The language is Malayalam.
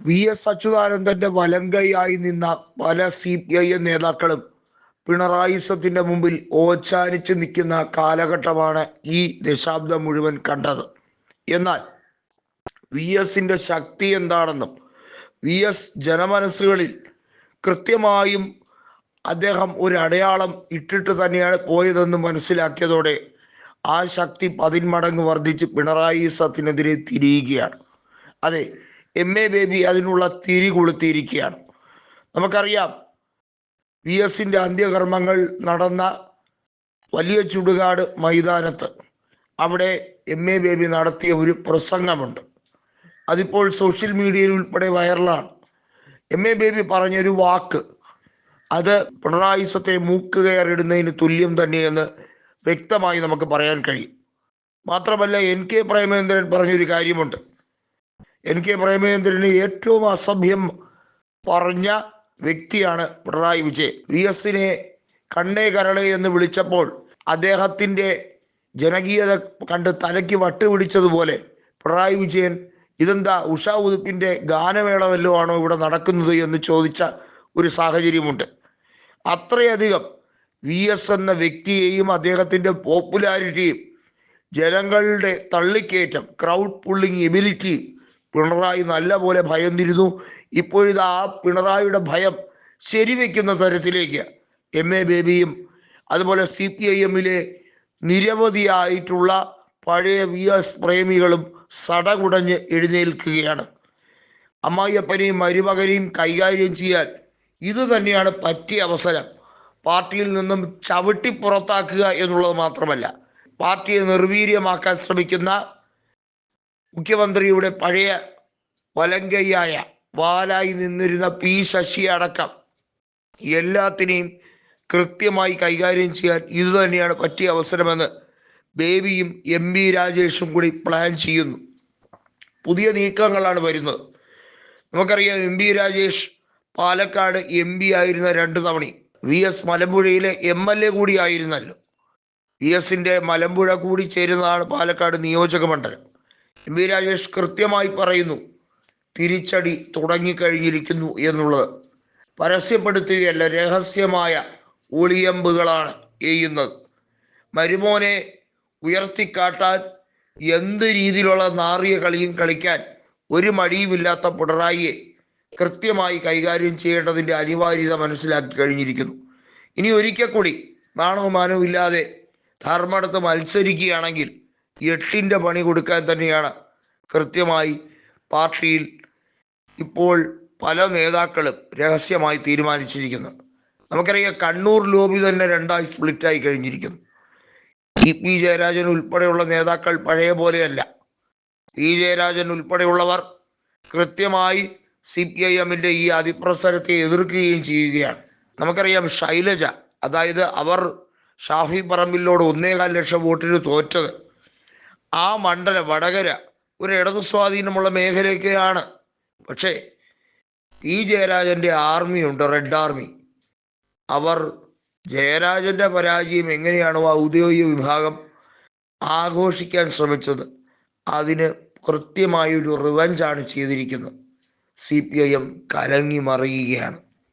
വി എസ് അച്യുതാനന്ദന്റെ വലങ്കയായി നിന്ന പല CPIM നേതാക്കളും പിണറായി സത്തിന്റെ മുമ്പിൽ ഓച്ചാനിച്ച് നിൽക്കുന്ന കാലഘട്ടമാണ് ഈ ദശാബ്ദം മുഴുവൻ കണ്ടത്. എന്നാൽ വി എസിന്റെ ശക്തി എന്താണെന്നും വി എസ് ജനമനസ്സുകളിൽ കൃത്യമായും അദ്ദേഹം ഒരു അടയാളം ഇട്ടിട്ട് തന്നെയാണ് പോയതെന്ന് മനസ്സിലാക്കിയതോടെ ആ ശക്തി 10 മടങ്ങ് വർദ്ധിച്ച് പിണറായി സത്തിനെതിരെ തിരിയുകയാണ്. അതെ, MA ബേബി അതിനുള്ള തിരി കൊളുത്തിയിരിക്കുകയാണ്. നമുക്കറിയാം, വി എസിന്റെ അന്ത്യകർമ്മങ്ങൾ നടന്ന വലിയ ചുടുകാട് മൈതാനത്ത് അവിടെ MA ബേബി നടത്തിയ ഒരു പ്രസംഗമുണ്ട്. അതിപ്പോൾ സോഷ്യൽ മീഡിയയിൽ ഉൾപ്പെടെ വൈറലാണ്. MA ബേബി പറഞ്ഞൊരു വാക്ക് അത് പിണറായി സത്തെ മൂക്കുകയറിടുന്നതിന് തുല്യം തന്നെയെന്ന് വ്യക്തമായി നമുക്ക് പറയാൻ കഴിയും. മാത്രമല്ല, NK പ്രേമചന്ദ്രൻ പറഞ്ഞൊരു കാര്യമുണ്ട്. NK പ്രേമചന്ദ്രന് ഏറ്റവും അസഭ്യം പറഞ്ഞ വ്യക്തിയാണ് പിണറായി വിജയൻ. വി എസിനെ കണ്ണേ കരളെ എന്ന് വിളിച്ചപ്പോൾ അദ്ദേഹത്തിൻ്റെ ജനകീയത കണ്ട് തലയ്ക്ക് വട്ടുപിടിച്ചതുപോലെ പിണറായി വിജയൻ ഇതെന്താ ഉഷാ ഉതുപ്പിൻ്റെ ഗാനമേളമല്ലോ ആണോ ഇവിടെ നടക്കുന്നത് എന്ന് ചോദിച്ച ഒരു സാഹചര്യമുണ്ട്. അത്രയധികം വി എസ് എന്ന വ്യക്തിയെയും അദ്ദേഹത്തിൻ്റെ പോപ്പുലാരിറ്റിയും ജനങ്ങളുടെ തള്ളിക്കയറ്റം, ക്രൗഡ് പുള്ളിങ് എബിലിറ്റി പിണറായി നല്ലപോലെ ഭയന്നിരുന്നു. ഇപ്പോഴിത് ആ പിണറായിയുടെ ഭയം ശരിവെക്കുന്ന തരത്തിലേക്ക് MA ബേബിയും അതുപോലെ CPIMലെ നിരവധിയായിട്ടുള്ള പഴയ വി എസ് പ്രേമികളും സടകുടഞ്ഞ് എഴുന്നേൽക്കുകയാണ്. അമ്മായിയപ്പനെയും മരുമകനെയും കൈകാര്യം ചെയ്യാൻ ഇത് തന്നെയാണ് പറ്റിയ അവസരം. പാർട്ടിയിൽ നിന്നും ചവിട്ടി പുറത്താക്കുക എന്നുള്ളത് മാത്രമല്ല, പാർട്ടിയെ നിർവീര്യമാക്കാൻ ശ്രമിക്കുന്ന മുഖ്യമന്ത്രിയുടെ പഴയ വലങ്കയ്യായ വാലായി നിന്നിരുന്ന P ശശി അടക്കം എല്ലാത്തിനെയും കൃത്യമായി കൈകാര്യം ചെയ്യാൻ ഇത് തന്നെയാണ് പറ്റിയ അവസരമെന്ന് ബേബിയും MB രാജേഷും കൂടി പ്ലാൻ ചെയ്യുന്നു. പുതിയ നീക്കങ്ങളാണ് വരുന്നത്. നമുക്കറിയാം, MB രാജേഷ് പാലക്കാട് MP ആയിരുന്ന 2 തവണയും വി എസ് മലമ്പുഴയിലെ MLA കൂടി ആയിരുന്നല്ലോ. വി എസിൻ്റെ മലമ്പുഴ കൂടി ചേരുന്നതാണ് പാലക്കാട് നിയോജക മണ്ഡലം. MB രാജേഷ് കൃത്യമായി പറയുന്നു, തിരിച്ചടി തുടങ്ങിക്കഴിഞ്ഞിരിക്കുന്നു എന്നുള്ളത്. പരസ്യപ്പെടുത്തുകയല്ല, രഹസ്യമായ ഒളിയമ്പുകളാണ് ചെയ്യുന്നത്. മരുമോനെ ഉയർത്തിക്കാട്ടാൻ എന്ത് രീതിയിലുള്ള നാറിയ കളിയും കളിക്കാൻ ഒരു മടിയുമില്ലാത്ത പിണറായിയെ കൃത്യമായി കൈകാര്യം ചെയ്യേണ്ടതിൻ്റെ അനിവാര്യത മനസ്സിലാക്കി കഴിഞ്ഞിരിക്കുന്നു. ഇനി ഒരിക്കൽ കൂടി നാണവും മാനവും ഇല്ലാതെ ധർമ്മടത്ത് മത്സരിക്കുകയാണെങ്കിൽ 8ന്റെ പണി കൊടുക്കാൻ തന്നെയാണ് കൃത്യമായി പാർട്ടിയിൽ ഇപ്പോൾ പല നേതാക്കളും രഹസ്യമായി തീരുമാനിച്ചിരിക്കുന്നത്. നമുക്കറിയാം, കണ്ണൂർ ലോബി തന്നെ 2ആയി സ്പ്ലിറ്റായി കഴിഞ്ഞിരിക്കുന്നു. P ജയരാജൻ ഉൾപ്പെടെയുള്ള നേതാക്കൾ പഴയ പോലെയല്ല. P ജയരാജൻ ഉൾപ്പെടെയുള്ളവർ കൃത്യമായി CPIMന്റെ ഈ അതിപ്രസരത്തെ എതിർക്കുകയും ചെയ്യുകയാണ്. നമുക്കറിയാം, ശൈലജ, അതായത് അവർ ഷാഫി പറമ്പിലിനോട് 1.25 ലക്ഷം വോട്ടിന് തോറ്റത് ആ മണ്ഡലം വടകര ഒരു ഇടതു സ്വാധീനമുള്ള മേഖലയൊക്കെയാണ്. പക്ഷേ P ജയരാജൻ്റെ ആർമിയുണ്ട്, റെഡ് ആർമി. അവർ ജയരാജൻ്റെ പരാജയം എങ്ങനെയാണോ ഔദ്യോഗിക വിഭാഗം ആഘോഷിക്കാൻ ശ്രമിച്ചത്, അതിന് കൃത്യമായൊരു റിവഞ്ചാണ് ചെയ്തിരിക്കുന്നത്. CPIM കലങ്ങി മറിയുകയാണ്.